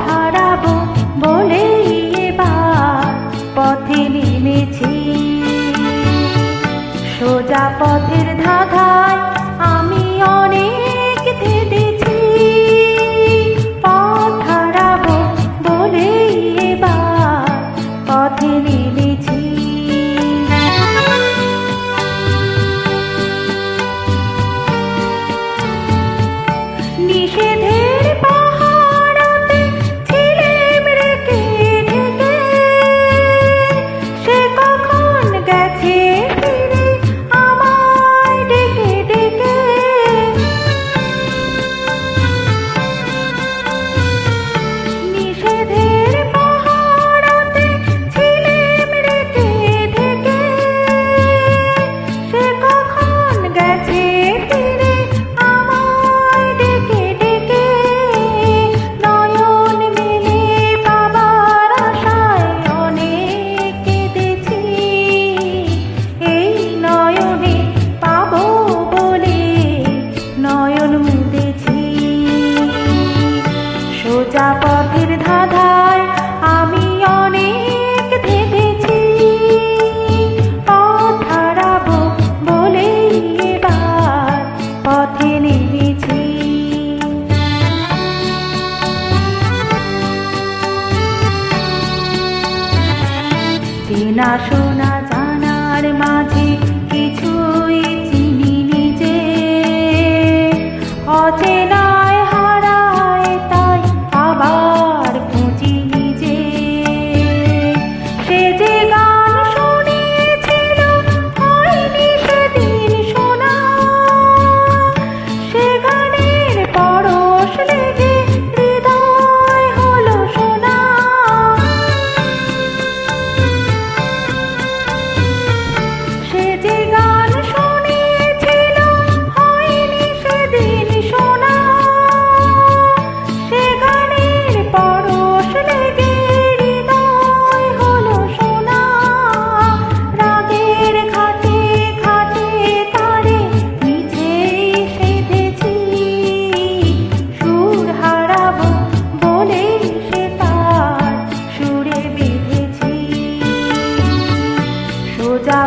হারাবো বলে এবার পথে নেমেছি। সোজা পথের ধাঁধায় আমি অনেক থেমেছি। পথ হারাবো বলে এবার পথে নেমেছি। নিষেধের পাহাড়াতে ছিলেম রেখে ঢেকে, সে কখন গেছে ফিরে আমায় ডেকে ডেকে। নিষেধের পাহাড়াতে ছিলেম রেখে ঢেকে, সে কখন গেছে ফিরে আমায় ডেকে ডেকে। নয়ন মেলে পাবার আশায় অনেক কেঁদেছি, এই নয়নে পাবো বলে নয়ন মুদেছি। সোজা পথের ধাঁধায় আমি অনেক থেমেছি। পথ হারাবো বলে এবার পথে নেমেছি। চেনা শোনা জানার মাঝে কিছুই চিনি নিজে, অচেনায় হারায় তাই আবার খুঁজি নিজে। সে যে গান শুনেছিল হয়নি সেদিন শোনা, সে গানের পরশ লেগে হৃদয় হলো সোনা। সে যে গান শুনেছিল হয়নি সেদিন শোনা, সে গানের পরশ লেগে হৃদয় হলো সোনা। রাগের ঘাটে ঘাটে তারে মিছেই সেধেছি, সুর হারাবো বলে সে তার সুরে বেঁধেছি। সোজা